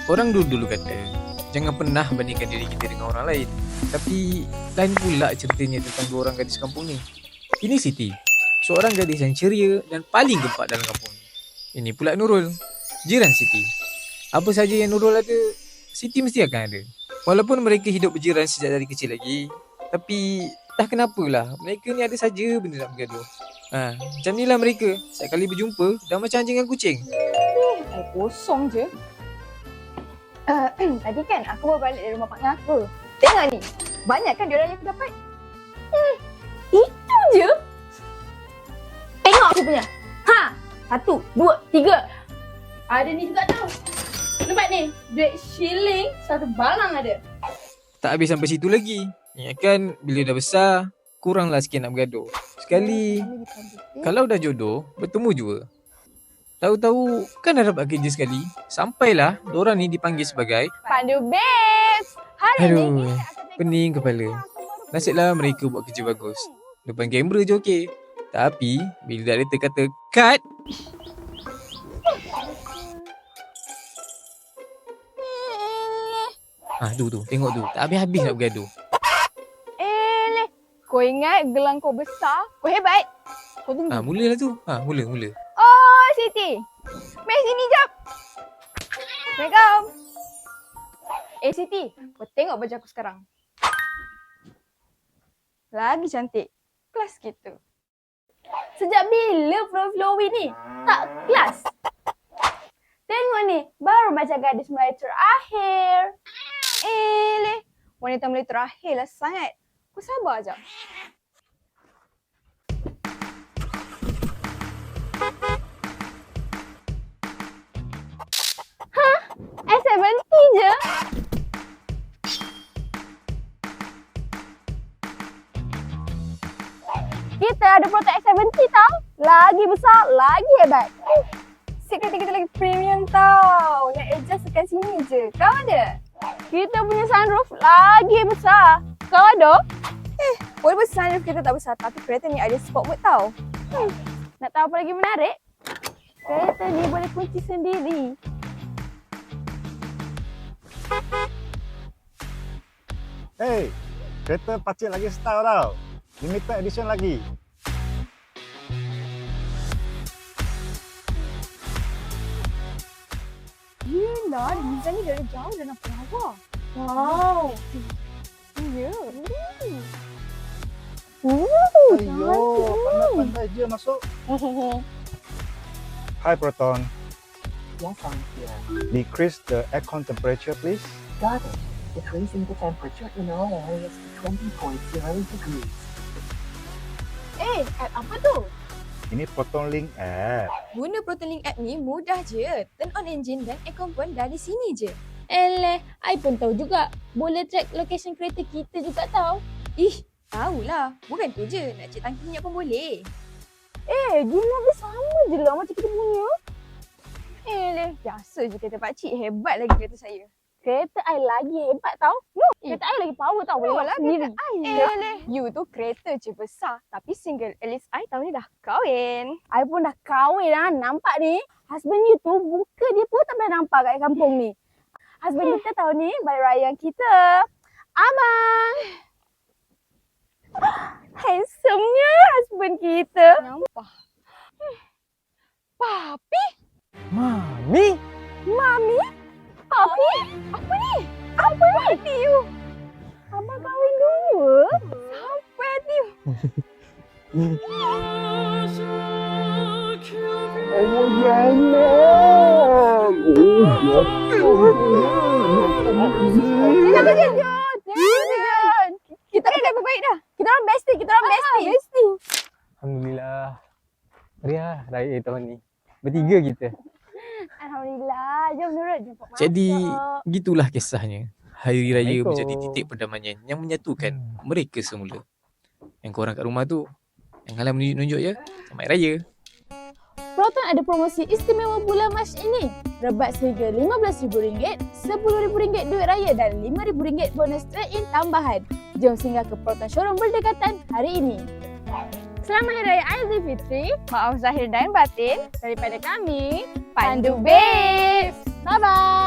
Orang dulu kata, jangan pernah bandingkan diri kita dengan orang lain. Tapi lain pula ceritanya tentang dua orang gadis kampung ni. Ini Siti, seorang gadis yang ceria dan paling gempak dalam kampung ni. Ini pula Nurul, jiran Siti. Apa saja yang Nurul ada, Siti mesti akan ada. Walaupun mereka hidup berjiran sejak dari kecil lagi, tapi entah kenapalah, mereka ni ada saja benda nak bergaduh. Macam ni lah mereka, setiap kali berjumpa, dah macam anjing dan kucing. Kosong je. Tadi kan aku baru balik dari rumah partner aku. Tengok ni, banyak kan diorang yang aku dapat? Itu je. Tengok aku punya. 1, 2, 3. Ada ni juga tau. Nampak ni, duit shilling 1 balang ada. Tak habis sampai situ lagi. Ingatkan bila dah besar, kuranglah sikit nak bergaduh. Sekali, kalau dah jodoh, bertemu jua. Tahu-tahu kan dah dapat kerja sekali, sampailah diorang ni dipanggil sebagai Pandu Babes. Hari Aduh, ni pening kepala. Nasiblah mereka buat kerja bagus. Depan kamera je okey. Tapi bila director kata cut, tu tengok tu, tak habis-habis nak bergaduh. Kau ingat gelang kau besar, kau hebat. Kau tunggu. Mulalah tu. Mula. Oh, Siti. Mari sini jap. Assalamualaikum. Siti, kau tengok baju aku sekarang. Lagi cantik. Kelas gitu. Sejak bila flow-flowy ni? Tak kelas. Tengok ni, baru macam gadis mulai terakhir. Wanita mulai terakhir lah sangat. Kau sabar je. S70 je. Kita ada Proton X70 tau. Lagi besar, lagi hebat. Seat kereta kita lagi premium tau. Nak adjust dekat sini je. Kau ada? Kita punya sunroof lagi besar. Kau ada? Walaupun sunroof kita tak besar, tapi kereta ni ada sport mode tau. Nak tahu apa lagi menarik? Kereta ni boleh kunci sendiri. Hey, kereta pacik lagi style tau. Limited edition lagi. Yelah, design ni dari jauh dah nampak lawa. Wow. Ya. Ayo, pandai-pandai je masuk. Hi Proton, Yes, I'm here. decrease the aircon temperature please. Got it. Decreasing the temperature in all areas to 20.0 degrees. App apa tu? Ini Proton Link app. Guna Proton Link app ni mudah je. Turn on engine dan aircon pun dari sini je. I pun tahu juga. Boleh track location kereta kita juga tahu. Tahulah. Bukan tu je. Nak cek tangki minyak pun boleh. Gila habis sama je lah macam kita punya. Biasa je kereta pakcik. Hebat lagi kereta saya. Kereta I lagi hebat tau. Kereta I lagi power tau. Boleh lah sendiri. You tu kereta je besar. Tapi single. At least I tahun ni dah kahwin. I pun dah kahwin lah. Nampak ni. Husband you tu muka dia pun tak pernah nampak kat kampung ni. Husband kita tahun ni balik raya kita. Abang. Handsome-nya husband kita. Nampak. Papi? Mami? Mami? Papi? Apa ni? Apa ni? Hati you. Abang kahwin dua? Sampai hati you. Jangan. Kita kan dah berbaik dah. Kita orang bestie. Bestie. Alhamdulillah. Ria, raya tahun ni. Bertiga kita. Alhamdulillah. Jom Nurul, jemput masuk. Jadi gitulah kisahnya. Hari raya Assalamualaikum. menjadi titik perdamaian yang menyatukan mereka semula. Yang korang kat rumah tu, janganlah menunjuk-nunjuk je. Selamat Raya. Proton ada promosi istimewa bulan Mac ini. Rebat sehingga RM15,000, RM10,000 duit raya dan RM5,000 bonus trade-in tambahan. Jom singgah ke Proton Showroom berdekatan hari ini. Selamat Hari Raya Aidilfitri. Maaf zahir dan batin daripada kami, Pandu Babes. Bye-bye.